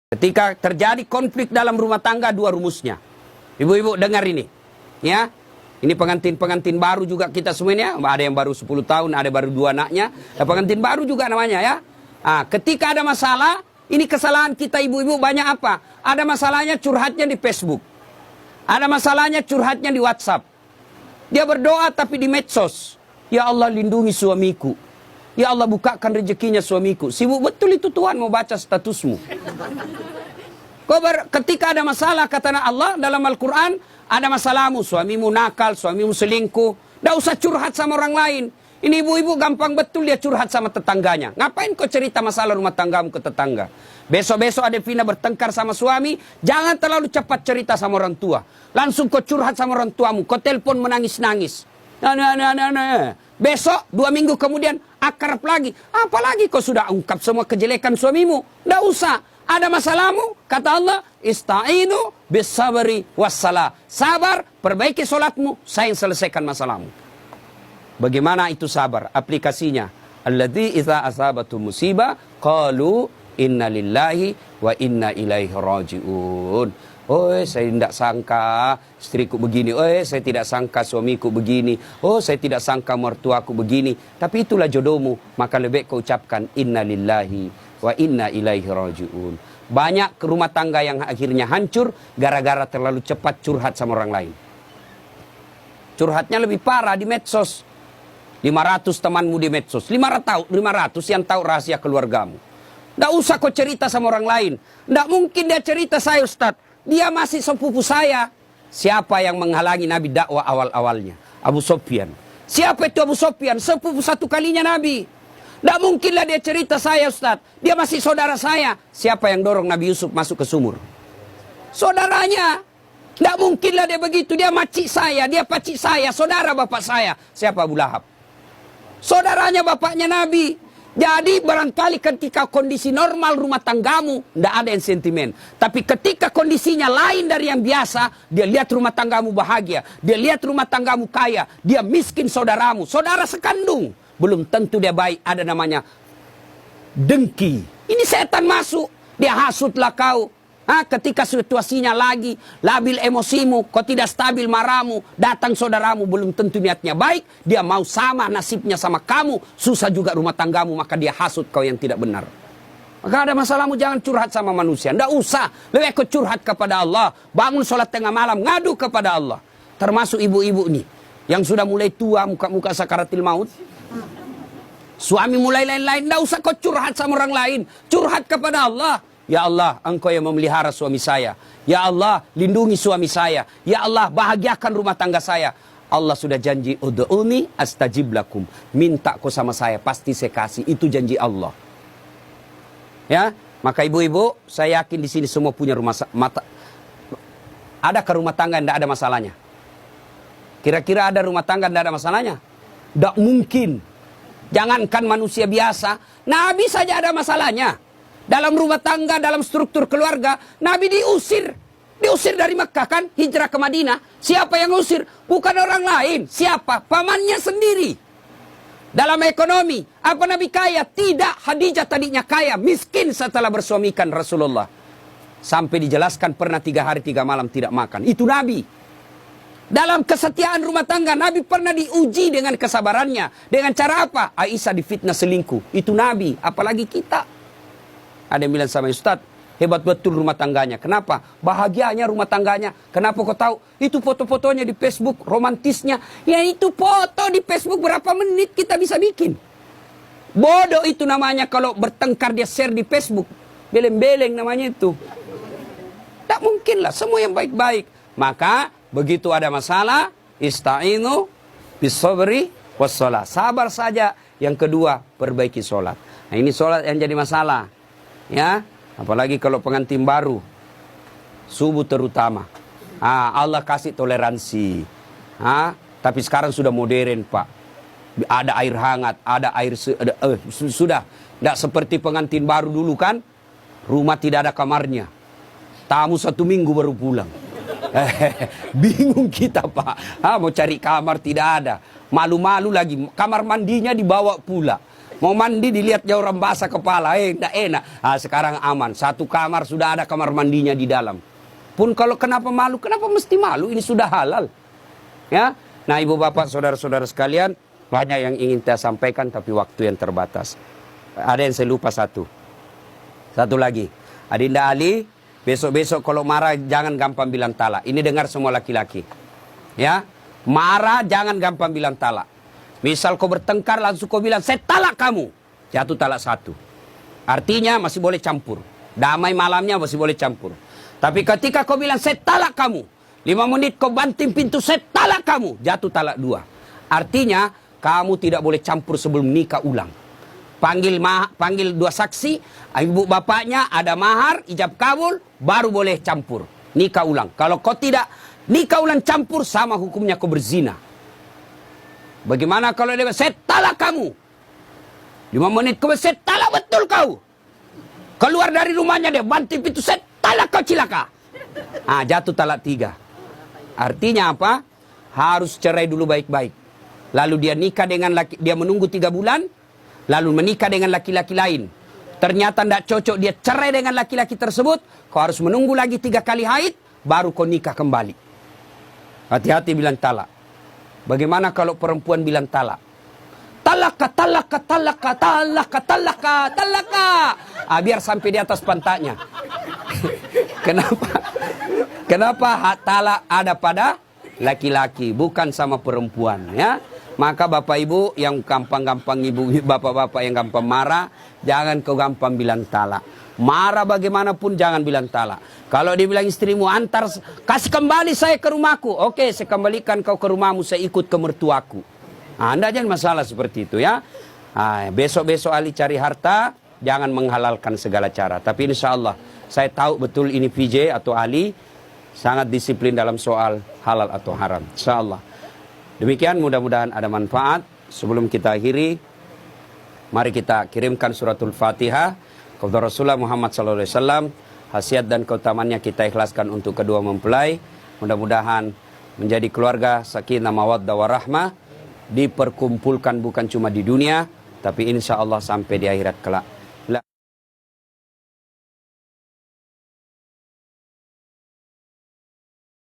Ketika terjadi konflik dalam rumah tangga, dua rumusnya. Ibu-ibu dengar ini. Ya. Ini pengantin-pengantin baru juga kita semuanya. Ada yang baru 10 tahun, ada baru 2 anaknya. Pengantin baru juga namanya ya. Ketika ada masalah, ini kesalahan kita ibu-ibu banyak apa? Ada masalahnya curhatnya di Facebook. Ada masalahnya curhatnya di WhatsApp. Dia berdoa tapi di medsos. Ya Allah lindungi suamiku. Ya Allah bukakan rezekinya suamiku. Sibuk betul itu Tuhan mau baca statusmu. Ketika ada masalah kata Allah dalam Al-Quran, ada masalahmu, suamimu nakal, suamimu selingkuh. Tidak usah curhat sama orang lain. Ini ibu-ibu gampang betul dia curhat sama tetangganya. Ngapain kau cerita masalah rumah tanggamu ke tetangga? Besok-besok ada Vina bertengkar sama suami, jangan terlalu cepat cerita sama orang tua. Langsung kau curhat sama orang tuamu, kau telepon menangis-nangis. Besok 2 minggu kemudian akrab lagi. Apalagi kau sudah ungkap semua kejelekan suamimu. Tidak usah. Ada masalahmu, kata Allah, ista'inu bisabri wassalah. Sabar, perbaiki solatmu, saya yang selesaikan masalahmu. Bagaimana itu sabar? Aplikasinya. Alladzi idza asabatu musibah qalu inna lillahi wa inna ilaihi rajiun. Oh, saya tidak sangka istriku begini. Oh, saya tidak sangka suamiku begini. Oh, saya tidak sangka mertuaku begini. Tapi itulah jodohmu. Maka lebih kau ucapkan inna lillahi wa inna ilaihi rajiun. Banyak rumah tangga yang akhirnya hancur gara-gara terlalu cepat curhat sama orang lain. Curhatnya lebih parah di medsos. 500 temanmu di medsos. 500 yang tahu rahasia keluargamu. Tidak usah kau cerita sama orang lain. Tidak mungkin dia cerita saya Ustaz. Dia masih sepupu saya. Siapa yang menghalangi Nabi dakwah awal-awalnya? Abu Sufyan. Siapa itu Abu Sufyan? Sepupu satu kalinya Nabi. Tidak mungkinlah dia cerita saya Ustaz. Dia masih saudara saya. Siapa yang dorong Nabi Yusuf masuk ke sumur? Saudaranya. Tidak mungkinlah dia begitu. Dia makcik saya, dia pacik saya, saudara bapak saya. Siapa Abu Lahab? Saudaranya bapaknya Nabi. Jadi barangkali ketika kondisi normal rumah tanggamu, tidak ada yang sentimen. Tapi ketika kondisinya lain dari yang biasa, dia lihat rumah tanggamu bahagia. Dia lihat rumah tanggamu kaya. Dia miskin saudaramu. Saudara sekandung. Belum tentu dia baik. Ada namanya dengki. Ini setan masuk. Dia hasutlah kau. Ketika situasinya lagi labil emosimu, kau tidak stabil marahmu, datang saudaramu belum tentu niatnya baik, dia mau sama nasibnya sama kamu, susah juga rumah tanggamu, maka dia hasut kau yang tidak benar. Maka ada masalahmu jangan curhat sama manusia, tidak usah, lebih kau curhat kepada Allah, bangun sholat tengah malam, ngadu kepada Allah. Termasuk ibu-ibu nih, yang sudah mulai tua, muka-muka sakaratil maut, suami mulai lain-lain, tidak usah kau curhat sama orang lain, curhat kepada Allah. Ya Allah, Engkau yang memelihara suami saya. Ya Allah, lindungi suami saya. Ya Allah, bahagiakan rumah tangga saya. Allah sudah janji, ud'uni astajib lakum. Minta kau sama saya, pasti saya kasih. Itu janji Allah. Ya, maka ibu-ibu, saya yakin di sini semua punya rumah mata. Adakah rumah tangga yang tidak ada masalahnya? Kira-kira ada rumah tangga yang tidak ada masalahnya? Tidak mungkin. Jangankan manusia biasa, Nabi saja ada masalahnya. Dalam rumah tangga, dalam struktur keluarga, Nabi diusir. Diusir dari Mekah kan, hijrah ke Madinah. Siapa yang usir? Bukan orang lain. Siapa? Pamannya sendiri. Dalam ekonomi, apa Nabi kaya? Tidak, Khadijah tadinya kaya, miskin setelah bersuamikan Rasulullah. Sampai dijelaskan pernah 3 hari 3 malam tidak makan. Itu Nabi. Dalam kesetiaan rumah tangga, Nabi pernah diuji dengan kesabarannya. Dengan cara apa? Aisyah difitnah selingkuh. Itu Nabi, apalagi kita. Ada yang bilang sama Ustaz, hebat betul rumah tangganya. Kenapa? Bahagianya rumah tangganya. Kenapa kau tahu? Itu foto-fotonya di Facebook, romantisnya. Ya itu foto di Facebook berapa menit kita bisa bikin. Bodoh itu namanya kalau bertengkar dia share di Facebook. Beleng-beleng namanya itu. Tak mungkin lah, semua yang baik-baik. Maka begitu ada masalah, ista'inu bisabri wassalah. Sabar saja. Yang kedua, perbaiki sholat. Nah ini sholat yang jadi masalah. Ya, apalagi kalau pengantin baru, subuh terutama. Allah kasih toleransi. Tapi sekarang sudah modern Pak. Ada air hangat, ada air sudah. Tidak seperti pengantin baru dulu kan. Rumah tidak ada kamarnya. Tamu 1 minggu baru pulang. Bingung kita Pak. Mau cari kamar tidak ada. Malu-malu lagi. Kamar mandinya dibawa pula. Mau mandi dilihat jauh orang basah kepala, enggak enak. Sekarang aman, satu kamar sudah ada kamar mandinya di dalam. Pun kalau kenapa malu, kenapa mesti malu? Ini sudah halal. Ya, nah ibu bapak saudara-saudara sekalian, banyak yang ingin saya sampaikan tapi waktu yang terbatas. Ada yang saya lupa satu lagi. Adinda Ali, besok-besok kalau marah jangan gampang bilang talak. Ini dengar semua laki-laki. Ya, marah jangan gampang bilang talak. Misal kau bertengkar langsung kau bilang saya talak kamu, jatuh talak satu. Artinya masih boleh campur. Damai malamnya masih boleh campur. Tapi ketika kau bilang saya talak kamu, 5 menit kau banting pintu, saya talak kamu, jatuh talak 2. Artinya kamu tidak boleh campur sebelum nikah ulang. Panggil 2 saksi, ibu bapaknya, ada mahar, ijab kabul, baru boleh campur. Nikah ulang. Kalau kau tidak nikah ulang campur, sama hukumnya kau berzina. Bagaimana kalau dia saya talak kamu? 5 menit kemudian saya talak betul kau. Keluar dari rumahnya dia, banting pintu, saya talak kau cilaka. Jatuh talak 3. Artinya apa? Harus cerai dulu baik-baik. Lalu dia nikah dengan dia menunggu 3 bulan, lalu menikah dengan laki-laki lain. Ternyata tidak cocok, dia cerai dengan laki-laki tersebut. Kau harus menunggu lagi 3 kali haid, baru kau nikah kembali. Hati-hati bilang talak. Bagaimana kalau perempuan bilang talak? Talaka, talaka, talaka, talaka, talaka, talaka. Biar sampai di atas pantatnya. Kenapa? Kenapa hak talak ada pada laki-laki, bukan sama perempuan, ya? Maka bapak ibu yang gampang-gampang, ibu bapak-bapak yang gampang marah, jangan kau gampang bilang talak. Marah bagaimanapun jangan bilang talak. Kalau dia bilang istrimu, antar, kasih kembali saya ke rumahku. Oke, saya kembalikan kau ke rumahmu, saya ikut ke mertuaku. Anda jangan masalah seperti itu, ya. Besok-besok Ali cari harta, jangan menghalalkan segala cara. Tapi insya Allah, saya tahu betul ini PJ atau Ali sangat disiplin dalam soal halal atau haram. Insya Allah. Demikian, mudah-mudahan ada manfaat. Sebelum kita akhiri, mari kita kirimkan suratul Fatihah kepada Rasulullah Muhammad SAW. Khasiat dan keutamannya kita ikhlaskan untuk kedua mempelai. Mudah-mudahan menjadi keluarga sakinah mawaddah warahmah, diperkumpulkan bukan cuma di dunia, tapi insya Allah sampai di akhirat kelak.